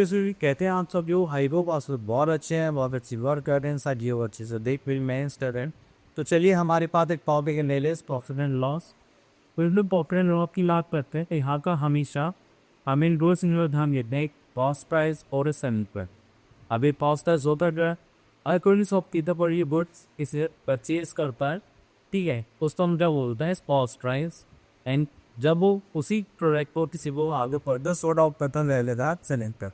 जैसे कहते हैं आप सब जो हाइबो पास बहुत अच्छे हैं, बहुत अच्छी वर्क कर रहे हैं, सारी चीज़ें अच्छे से देख भी मैं स्टूडेंट। तो चलिए हमारे पास एक टॉपिक है नेलेस प्रॉफिट एंड लॉस। फिर भी प्रॉफिट एंड लॉस की बात करते हैं तो यहाँ का हमेशा हमें रोज ध्यान देते हैं कॉस्ट प्राइस और सेलिंग प्राइस। अभी कॉस्ट प्राइस होता है अगर कोई शॉपकीपर पर ये गुड्स इसे परचेज करता है, ठीक है, उसको हम क्या बोलते हैं कॉस्ट प्राइस। एंड जब वो उसी प्रोडक्ट को किसी को आगे फर्दर सॉर्ट आउट करता ले लेता है सेलिंग पर।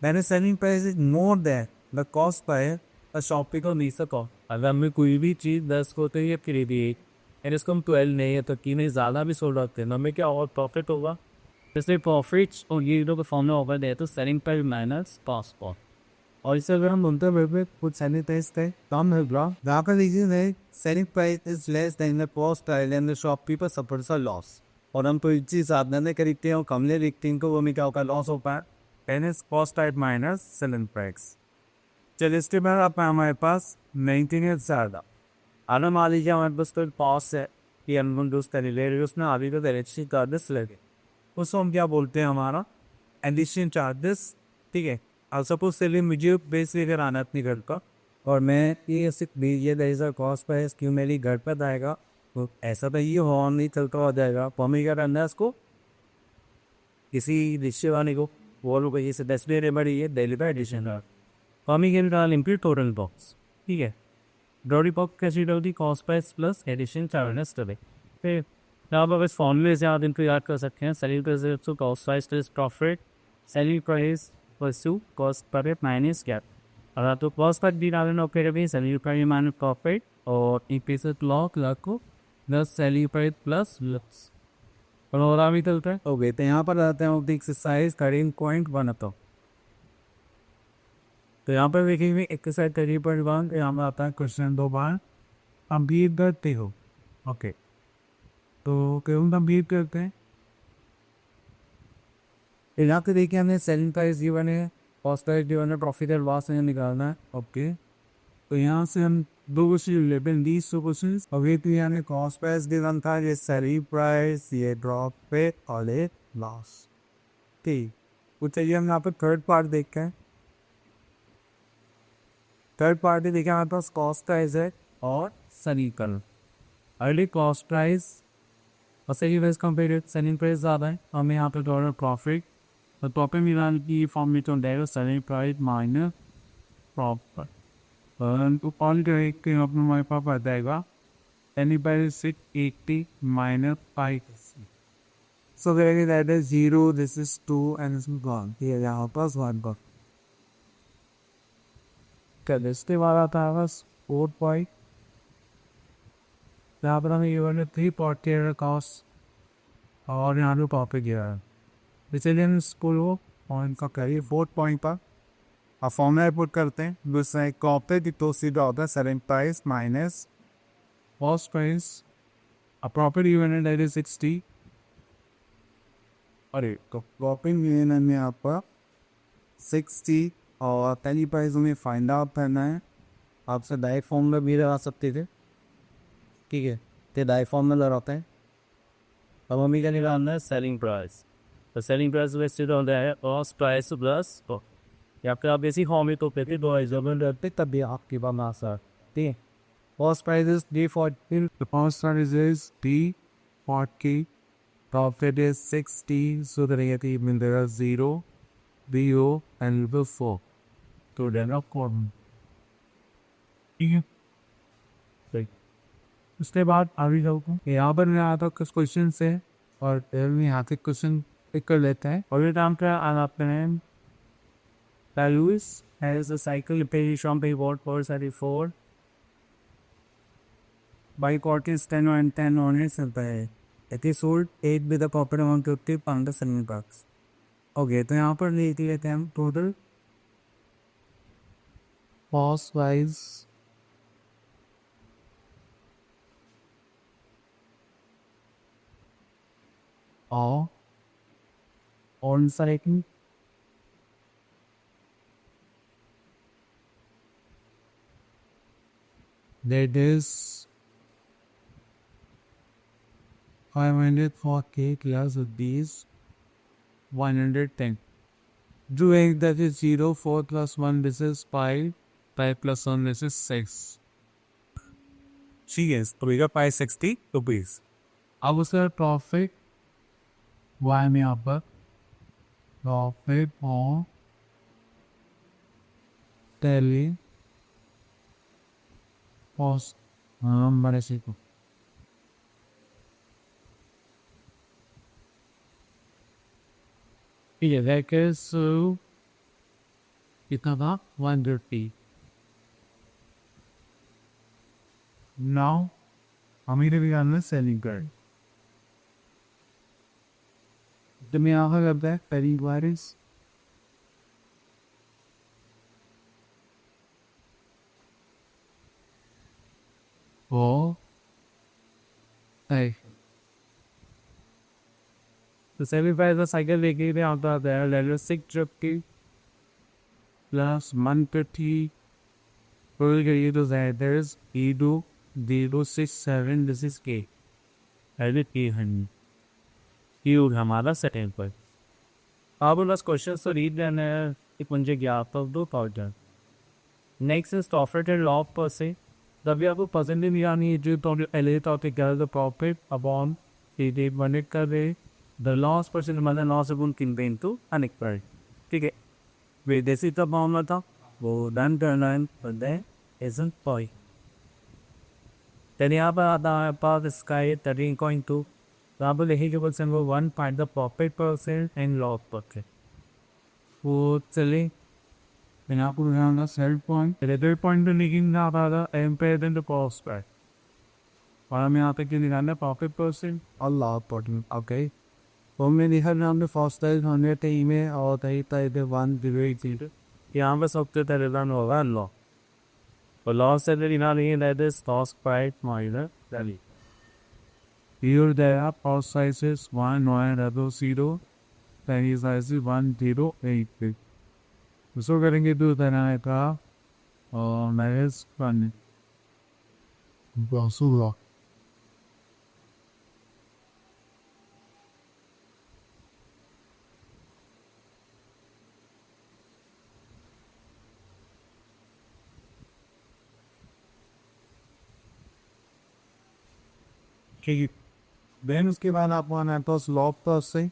मैंने selling price is more than the cost price a shopping को नहीं सको। अगर हमें कोई भी चीज़ 10 को तो ये खरीदी एंड इसको हम 12 नहीं है तो कि नहीं ज़्यादा भी सोल्ड आउट हैं, हमें क्या और प्रॉफिट होगा। जैसे प्रॉफिट्स और ये लोग फॉर्मूला ओवर दे तो selling price minus cost cost. और इससे अगर हम बोलते हैं कुछ सेलिंग प्राइस का कम है ब्रा, जहाँ का रीजन है selling price is less than the cost price and the shopkeeper suffers a loss. और हम कोई चीज़ ज़्यादा नहीं खरीदते हैं और कम नहीं देखते हैं, तो वो हमें क्या होगा, लॉस होता है। एन एस cost type minus selling price. चलिए इसके बाद आप हमारे पास मेंटेनेंस ज़्यादा। अगर मान लीजिए हमारे पास कोई कॉस्ट है कि हम दोस्त ले रहे हैं, उसमें अभी तो डायरेक्शन चार्जेस लगे, उसको हम क्या बोलते हैं हमारा एडिशन चार्जेस, ठीक है। अब सपोज चलिए मुझे बेस लेकर आना अपनी घर का और मैं ये सिर्फ ये दर कॉस्ट प्राइस क्यों मेरी घर पर आएगा, तो ऐसा तो ये हॉर्न नहीं चलता हो जाएगा। तो हमें क्या करना है उसको किसी रिश्ते वाले को बोलो भाई इसे 10 मेरे बड़ी है डेली का एडिशन है। तो हमें ये डाल इम्प्लीट टोटल बॉक्स, ठीक है। डॉरी बॉक्स कैसी डॉरी cost price plus addition charges टले। फिर आप अब इस फॉर्मूले से आप इनको याद कर सकते हैं। Selling price to cost price plus profit, selling price plus to cost price minus gap. अगर तो कॉस्ट प्राइस भी डालें और फिर भी सेलिंग प्राइस माइनस प्रॉफिट और एक पीस लॉक लाखों plus selling price plus lux और अभी चलता है। ओके तो यहाँ पर आते हैं एक्सरसाइज 13.1 तो यहाँ पर देखेंगे एक्सरसाइज 13.1 यहाँ पर आता है क्वेश्चन 2 बार कंप्लीट करते हो। ओके तो क्यों कंप्लीट करते हैं, यहाँ पे देखिए हमने सेलिंग प्राइस गिवन है, कॉस्ट प्राइस गिवन है, प्रॉफिट एंड लॉस निकालना है। ओके तो यहाँ से हम दो क्वेश्चन लेवल दी सो क्वेश्चन। अभी तो यहाँ ने कॉस्ट प्राइस गिवन था, ये सेलिंग प्राइस, ये प्रॉफिट और ये लॉस, ठीक। तो चलिए हम यहाँ पर थर्ड पार्ट देखते हैं। थर्ड पार्टी देखिए हमारे पास कॉस्ट प्राइस है और selling price. Early cost price और selling price compare selling price ज़्यादा है, हमें यहाँ पे डॉलर प्रॉफिट तो प्रॉफिट मिलान की फॉर्म में तो देगा सेलिंग प्राइस माइनस प्रॉफिट। तो कॉल करके अपने हमारे पास आ जाएगा सेलिंग प्राइस 680 माइनस 5। सो करेंगे that is 0, this is 2 and इसमें वन, ये यहाँ पास 1 पर इसके बाद आता है बस 4 पॉइंट। यहाँ पर हमें ये 3 पॉइंट कॉस्ट और यहाँ पे प्रॉफिट गिरा है, इसलिए हम स्कूल को पॉइंट का करिए 4 पॉइंट पर आप फॉर्मूला पुट करते हैं। दूसरा कॉपे की तो सीधा होता है selling price minus cost price, profit given है दैट इज 60। अरे तो प्रॉफिट गिवन है आपका 60 और पहली प्राइस हमें फाइंड आउट करना है। आपसे डायरेक्ट फॉर्मूला भी लगा सकते थे, ठीक है, तो डायरेक्ट फॉर्मूला लगाते हैं। अब हमें क्या निकालना है सेलिंग प्राइस, तो सेलिंग प्राइस वैसे तो होता है कॉस्ट प्राइस प्लस या फिर आप ऐसी फॉर्म में तो कहते दो जबरन रहते तभी आपकी बात आ सकती है। Cost price is D40, the cost price is D40, profit is 60, so the negative means there are 0, BO and 4 तो देना कॉर्म, ठीक है। उसके बाद आगे जाऊँ यहाँ पर मैं आता कुछ क्वेश्चन से और यहाँ से क्वेश्चन पिक कर लेते हैं। और ये नाम का आपके हैं Lewis has a cycle repair from Pivot 434 by Cortis 10 and 10 on its empire. It is sold 8 with a profit amount to $50. Okay तो यहाँ पर ले लेते हैं हम टोटल कॉस्ट वाइज और on cycle that is 540 plus these 110 doing that is 0, 4 plus 1, this is 5, 5 plus 1, this is 6. ठीक है, तो भैया 560 रुपीज़। अब सर प्रॉफिट वाई में यहाँ पर प्रॉफिट ऑन टेली पॉस बड़े से को ठीक है दैट इज कितना था 130। नाउ हमें भी करना सेलिंग कर तो मैं यहाँ करता है पहली वायरस ओ तो 75 का साइकिल लेके भी आता है लेवल 6 ट्रिप की प्लस 150 फुल करिए तो there is E2067 this is K edit की हन की हमारा सेटिंग पर। अब बस क्वेश्चन तो रीड लेना है एक मुझे ज्ञात तो दो powder. Next is profit and loss पर से तभी आपको पसंद नहीं आनी जो तो एले टॉपिक कर द प्रॉफिट अपॉन ये बनेट कर रहे द लॉस परसेंट मतलब loss upon campaign to unexpected. ठीक है, विदेशी का मामला था वो डन करना है पर देन इजंट पॉइंट। then यहाँ पर आता है पास इसका ये 13.2 तो आप लिखिए कि परसेंट वो 1 find the profit percent and loss percent. वो चले मैंने आपको बताऊंगा सेल पॉइंट रेडर पॉइंट तो लिखिंग ना आता था ampere then the cost per और हमें यहाँ पे क्यों निकालना है प्रॉफिट परसेंट और लॉस परसेंट। ओके तो मैं लिखा नाम फर्स्ट टाइम 100 में और तई 108 यहाँ पर सबसे रिटर्न होगा लॉस और लॉस से ना नहीं that is loss price minus value. Here there are power sizes 1900, penny sizes 1088. उसको करेंगे तो आएगा और माइनस 1 16 ठीक देन उसके बाद आपको आना है तो लॉस तो से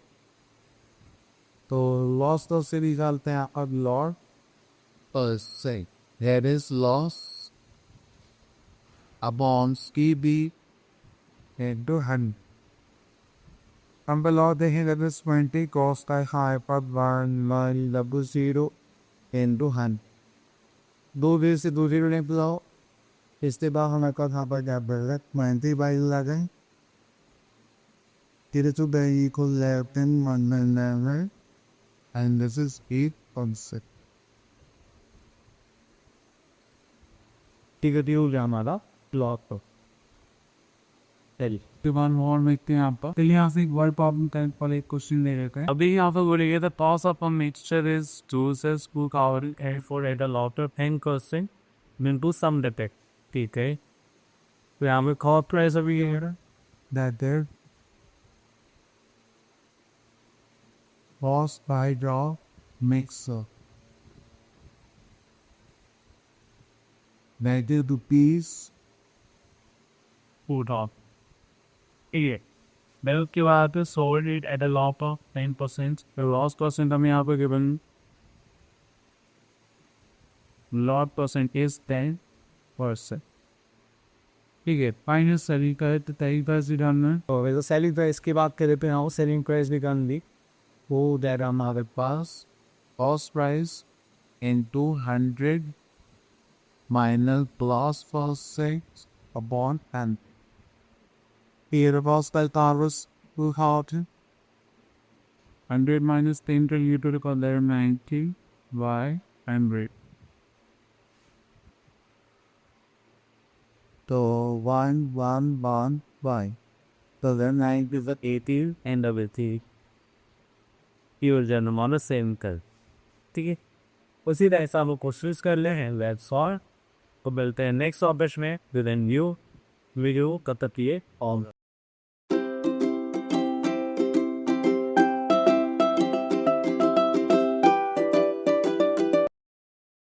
तो लॉस तो से निकालते हैं अब लॉस पर say that is loss upon की बी इनटू 100। हम पे लॉस देखेंगे दैट इज 20 कॉस का हाई पर 1 0 इनटू 100 दो वे से दो जीरो नहीं बुलाओ इसके बाद हमें कहा यहाँ पर क्या बढ़ रहा है 20 बाई लगाएं It is to equal 11 and this is 8.6. ठीक है ड्यू हमारा लॉस तो चलिए वन और देखते हैं यहाँ पर चलिए यहाँ से एक वर्ड प्रॉब्लम टाइप पर एक क्वेश्चन ले लेते हैं। अभी यहाँ पर बोलेंगे the toss of a mixture is 2 से स्कूल कावर and for at a lot of hand question into some defect। ठीक है, तो यहाँ पे कॉस्ट प्राइस अभी है that there was by draw mixer negative rupees food of. ठीक है, मिल्क के बाद sold it at a loss of 10%। Loss percent हमें यहाँ पर गिवन लॉस परसेंट इज 10%। ठीक है फाइनल सेलिंग का तरीका से जानना है तो वैसे सेलिंग प्राइस की बात करें पे हाँ सेलिंग प्राइस भी कर दी वो दैट हमारे पास cost price into 100 minus plus percent upon 10 here was by Taurus who had 100 minus 10 to you to the power 90 by 100 तो 1 by so then 9 is 80 and everything you will generate same कर। ठीक है, उसी तरह से आप कोशिश कर ले हैं दैट्स ऑल। तो मिलते हैं नेक्स्ट ऑब्जेक्ट में विद एन न्यू वीडियो। कब तक ये ऑल